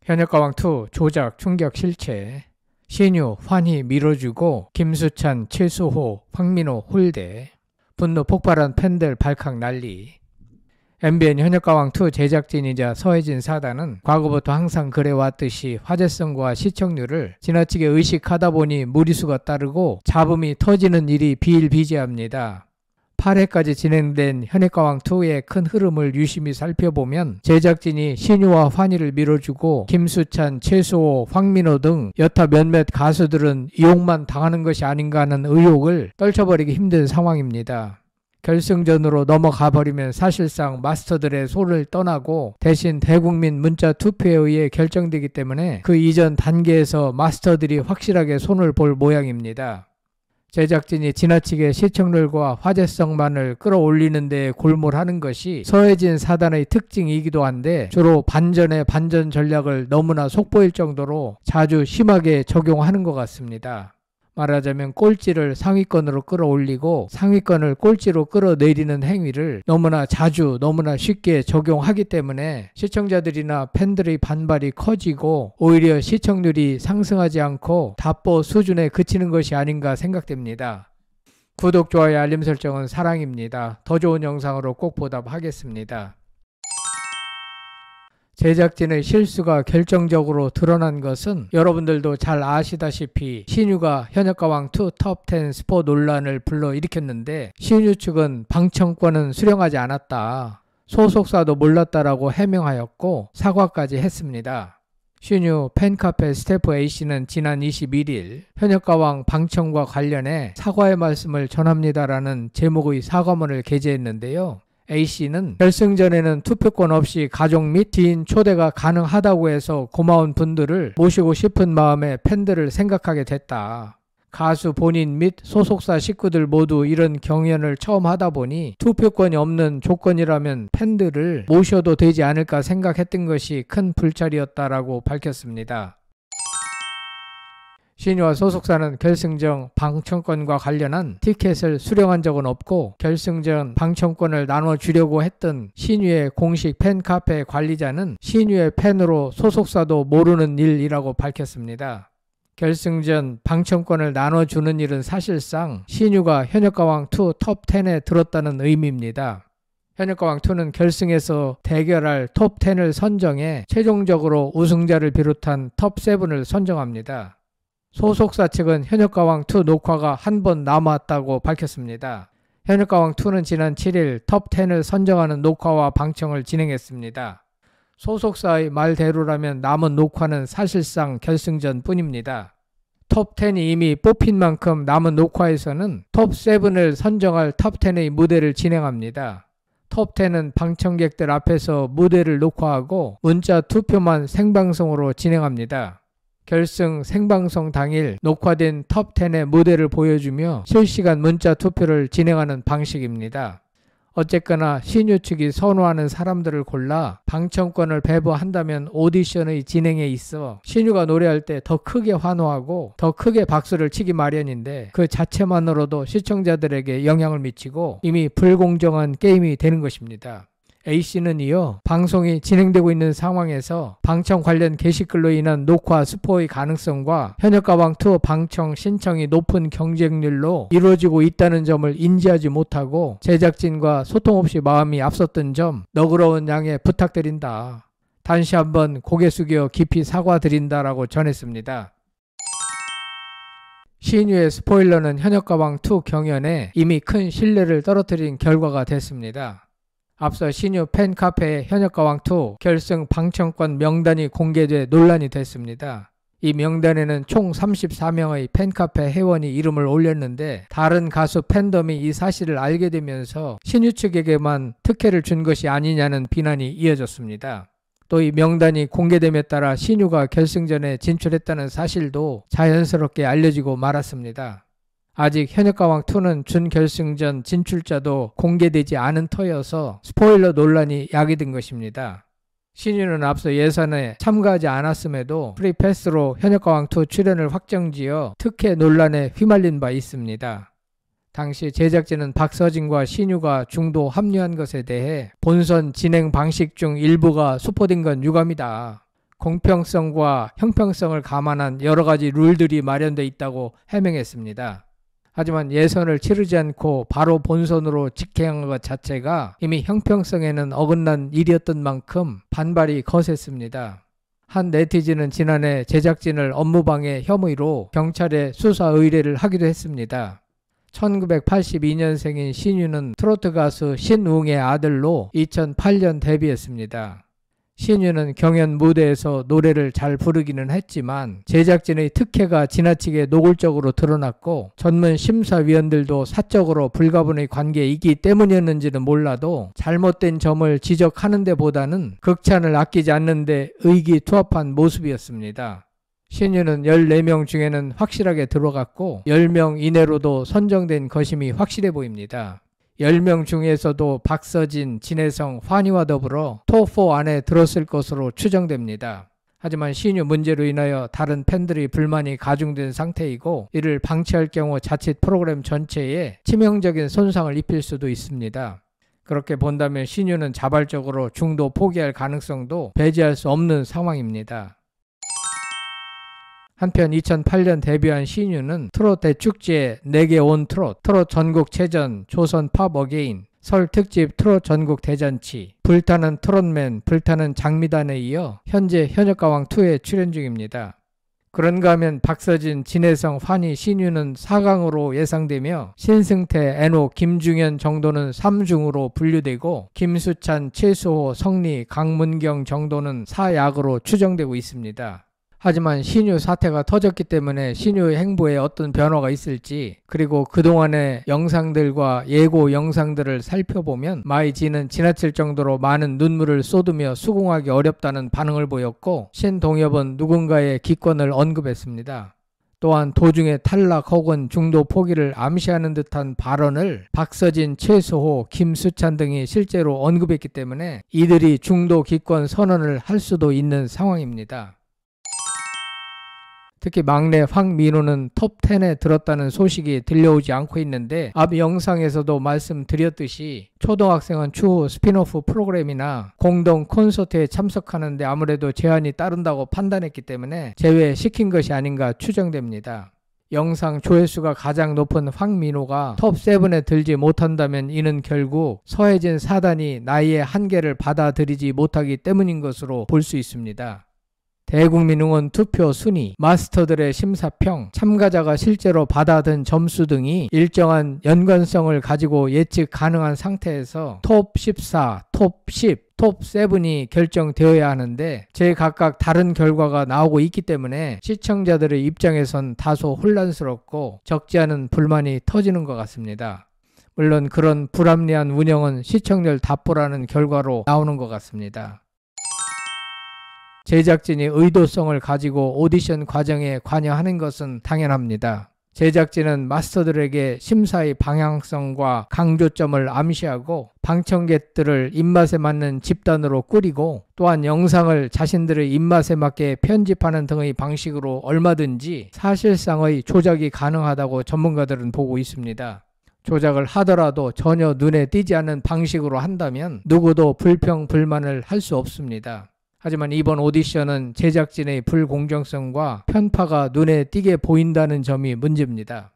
현역가왕2 조작 충격 실체. 신유, 환희 밀어주고 김수찬, 최수호, 황민호 홀대. 분노 폭발한 팬들 발칵 난리. MBN 현역가왕2 제작진이자 서혜진 사단은 과거부터 항상 그래왔듯이 화제성과 시청률을 지나치게 의식하다 보니 무리수가 따르고 잡음이 터지는 일이 비일비재합니다. 8회까지 진행된 현역가왕2의 큰 흐름을 유심히 살펴보면 제작진이 신유와 환희를 밀어주고 김수찬, 최수호, 황민호 등 여타 몇몇 가수들은 이용만 당하는 것이 아닌가 하는 의혹을 떨쳐버리기 힘든 상황입니다. 결승전으로 넘어가 버리면 사실상 마스터들의 손을 떠나고 대신 대국민 문자 투표에 의해 결정되기 때문에 그 이전 단계에서 마스터들이 확실하게 손을 볼 모양입니다. 제작진이 지나치게 시청률과 화제성만을 끌어올리는 데 골몰하는 것이 서혜진 사단의 특징이기도 한데 주로 반전의 반전 전략을 너무나 속보일 정도로 자주 심하게 적용하는 것 같습니다. 말하자면 꼴찌를 상위권으로 끌어올리고 상위권을 꼴찌로 끌어내리는 행위를 너무나 자주 너무나 쉽게 적용하기 때문에 시청자들이나 팬들의 반발이 커지고 오히려 시청률이 상승하지 않고 답보 수준에 그치는 것이 아닌가 생각됩니다. 구독, 좋아요, 알림 설정은 사랑입니다. 더 좋은 영상으로 꼭 보답하겠습니다. 제작진의 실수가 결정적으로 드러난 것은 여러분들도 잘 아시다시피 신유가 현역가왕2 톱10 스포 논란을 불러일으켰는데 신유 측은 방청권은 수령하지 않았다, 소속사도 몰랐다라고 해명하였고 사과까지 했습니다. 신유 팬카페 스태프 A씨는 지난 21일 현역가왕 방청과 관련해 사과의 말씀을 전합니다라는 제목의 사과문을 게재했는데요. A씨는 결승전에는 투표권 없이 가족 및 지인 초대가 가능하다고 해서 고마운 분들을 모시고 싶은 마음에 팬들을 생각하게 됐다. 가수 본인 및 소속사 식구들 모두 이런 경연을 처음 하다 보니 투표권이 없는 조건이라면 팬들을 모셔도 되지 않을까 생각했던 것이 큰 불찰이었다라고 밝혔습니다. 신유와 소속사는 결승전 방청권과 관련한 티켓을 수령한 적은 없고 결승전 방청권을 나눠주려고 했던 신유의 공식 팬카페 관리자는 신유의 팬으로 소속사도 모르는 일이라고 밝혔습니다. 결승전 방청권을 나눠주는 일은 사실상 신유가 현역가왕2 톱10에 들었다는 의미입니다. 현역가왕2는 결승에서 대결할 톱10을 선정해 최종적으로 우승자를 비롯한 톱7을 선정합니다. 소속사 측은 현역가왕2 녹화가 한 번 남았다고 밝혔습니다. 현역가왕2는 지난 7일 톱10을 선정하는 녹화와 방청을 진행했습니다. 소속사의 말대로라면 남은 녹화는 사실상 결승전 뿐입니다. 톱10이 이미 뽑힌 만큼 남은 녹화에서는 톱7을 선정할 톱10의 무대를 진행합니다. 톱10은 방청객들 앞에서 무대를 녹화하고 문자 투표만 생방송으로 진행합니다. 결승 생방송 당일 녹화된 톱10의 무대를 보여주며 실시간 문자 투표를 진행하는 방식입니다. 어쨌거나 신유 측이 선호하는 사람들을 골라 방청권을 배부한다면 오디션의 진행에 있어 신유가 노래할 때 더 크게 환호하고 더 크게 박수를 치기 마련인데 그 자체만으로도 시청자들에게 영향을 미치고 이미 불공정한 게임이 되는 것입니다. A씨는 이어 방송이 진행되고 있는 상황에서 방청 관련 게시글로 인한 녹화 스포의 가능성과 현역가왕2 방청 신청이 높은 경쟁률로 이루어지고 있다는 점을 인지하지 못하고 제작진과 소통 없이 마음이 앞섰던 점 너그러운 양해 부탁드린다. 다시 한번 고개 숙여 깊이 사과드린다라고 전했습니다. 신유의 스포일러는 현역가왕2 경연에 이미 큰 신뢰를 떨어뜨린 결과가 됐습니다. 앞서 신유 팬카페에 현역가왕2 결승 방청권 명단이 공개돼 논란이 됐습니다. 이 명단에는 총 34명의 팬카페 회원이 이름을 올렸는데 다른 가수 팬덤이 이 사실을 알게 되면서 신유 측에게만 특혜를 준 것이 아니냐는 비난이 이어졌습니다. 또 이 명단이 공개됨에 따라 신유가 결승전에 진출했다는 사실도 자연스럽게 알려지고 말았습니다. 아직 현역가왕2는 준결승전 진출자도 공개되지 않은 터여서 스포일러 논란이 야기된 것입니다. 신유는 앞서 예선에 참가하지 않았음에도 프리패스로 현역가왕2 출연을 확정지어 특혜 논란에 휘말린 바 있습니다. 당시 제작진은 박서진과 신유가 중도 합류한 것에 대해 본선 진행 방식 중 일부가 수포된 건 유감이다. 공평성과 형평성을 감안한 여러 가지 룰들이 마련돼 있다고 해명했습니다. 하지만 예선을 치르지 않고 바로 본선으로 직행한 것 자체가 이미 형평성에는 어긋난 일이었던 만큼 반발이 거셌습니다. 한 네티즌은 지난해 제작진을 업무방해 혐의로 경찰에 수사 의뢰를 하기도 했습니다. 1982년생인 신유는 트로트 가수 신웅의 아들로 2008년 데뷔했습니다. 신유는 경연 무대에서 노래를 잘 부르기는 했지만 제작진의 특혜가 지나치게 노골적으로 드러났고 전문 심사위원들도 사적으로 불가분의 관계에 있기 때문이었는지는 몰라도 잘못된 점을 지적하는 데보다는 극찬을 아끼지 않는 데 의기투합한 모습이었습니다. 신유는 14명 중에는 확실하게 들어갔고 10명 이내로도 선정된 것임이 확실해 보입니다. 10명 중에서도 박서진, 진혜성, 환희와 더불어 톱4 안에 들었을 것으로 추정됩니다. 하지만 신유 문제로 인하여 다른 팬들의 불만이 가중된 상태이고 이를 방치할 경우 자칫 프로그램 전체에 치명적인 손상을 입힐 수도 있습니다. 그렇게 본다면 신유는 자발적으로 중도 포기할 가능성도 배제할 수 없는 상황입니다. 한편 2008년 데뷔한 신유는 트롯 대축제 4개 온 트롯 전국체전, 조선 팝 어게인, 설 특집 트롯 전국 대잔치, 불타는 트롯맨, 불타는 장미단에 이어 현재 현역가왕2에 출연 중입니다. 그런가 하면 박서진, 진혜성, 환희, 신유는 4강으로 예상되며 신승태, 애노, 김중현 정도는 3중으로 분류되고 김수찬, 최수호, 성리, 강문경 정도는 4약으로 추정되고 있습니다. 하지만 신유 사태가 터졌기 때문에 신유의 행보에 어떤 변화가 있을지 그리고 그동안의 영상들과 예고 영상들을 살펴보면 마이지는 지나칠 정도로 많은 눈물을 쏟으며 수긍하기 어렵다는 반응을 보였고 신동엽은 누군가의 기권을 언급했습니다. 또한 도중에 탈락 혹은 중도 포기를 암시하는 듯한 발언을 박서진, 최수호, 김수찬 등이 실제로 언급했기 때문에 이들이 중도 기권 선언을 할 수도 있는 상황입니다. 특히 막내 황민호는 톱10에 들었다는 소식이 들려오지 않고 있는데 앞 영상에서도 말씀드렸듯이 초등학생은 추후 스피노프 프로그램이나 공동 콘서트에 참석하는데 아무래도 제한이 따른다고 판단했기 때문에 제외시킨 것이 아닌가 추정됩니다. 영상 조회수가 가장 높은 황민호가 톱7에 들지 못한다면 이는 결국 서해진 사단이 나이의 한계를 받아들이지 못하기 때문인 것으로 볼 수 있습니다. 대국민 응원 투표 순위, 마스터들의 심사평, 참가자가 실제로 받아든 점수 등이 일정한 연관성을 가지고 예측 가능한 상태에서 톱14, 톱10, 톱7이 결정되어야 하는데 제각각 다른 결과가 나오고 있기 때문에 시청자들의 입장에선 다소 혼란스럽고 적지 않은 불만이 터지는 것 같습니다. 물론 그런 불합리한 운영은 시청률 답보라는 결과로 나오는 것 같습니다. 제작진이 의도성을 가지고 오디션 과정에 관여하는 것은 당연합니다. 제작진은 마스터들에게 심사의 방향성과 강조점을 암시하고 방청객들을 입맛에 맞는 집단으로 꾸리고 또한 영상을 자신들의 입맛에 맞게 편집하는 등의 방식으로 얼마든지 사실상의 조작이 가능하다고 전문가들은 보고 있습니다. 조작을 하더라도 전혀 눈에 띄지 않는 방식으로 한다면 누구도 불평, 불만을 할 수 없습니다. 하지만 이번 오디션은 제작진의 불공정성과 편파가 눈에 띄게 보인다는 점이 문제입니다.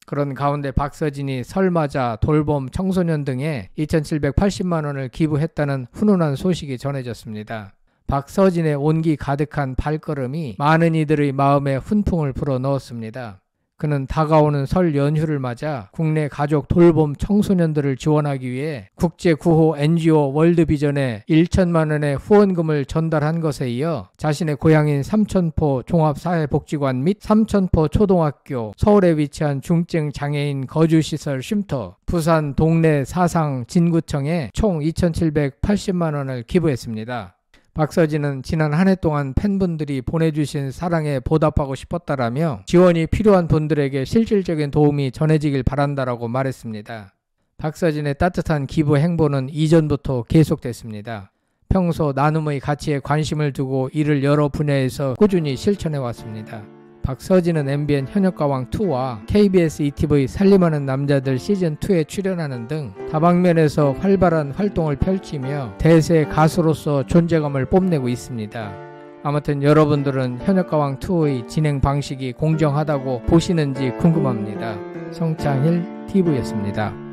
그런 가운데 박서진이 설맞아, 돌봄, 청소년 등에 2,780만 원을 기부했다는 훈훈한 소식이 전해졌습니다. 박서진의 온기 가득한 발걸음이 많은 이들의 마음에 훈풍을 불어넣었습니다. 그는 다가오는 설 연휴를 맞아 국내 가족 돌봄 청소년들을 지원하기 위해 국제구호 NGO 월드비전에 1천만 원의 후원금을 전달한 것에 이어 자신의 고향인 삼천포 종합사회복지관 및 삼천포 초등학교, 서울에 위치한 중증 장애인 거주시설 쉼터, 부산 동래 사상 진구청에 총 2,780만 원을 기부했습니다. 박서진은 지난 한 해 동안 팬분들이 보내주신 사랑에 보답하고 싶었다라며 지원이 필요한 분들에게 실질적인 도움이 전해지길 바란다라고 말했습니다. 박서진의 따뜻한 기부 행보는 이전부터 계속됐습니다. 평소 나눔의 가치에 관심을 두고 이를 여러 분야에서 꾸준히 실천해 왔습니다. 박서진은 MBN 현역가왕2와 KBS ETV 살림하는 남자들 시즌2에 출연하는 등 다방면에서 활발한 활동을 펼치며 대세 가수로서 존재감을 뽐내고 있습니다. 아무튼 여러분들은 현역가왕2의 진행 방식이 공정하다고 보시는지 궁금합니다. 성창일 TV였습니다.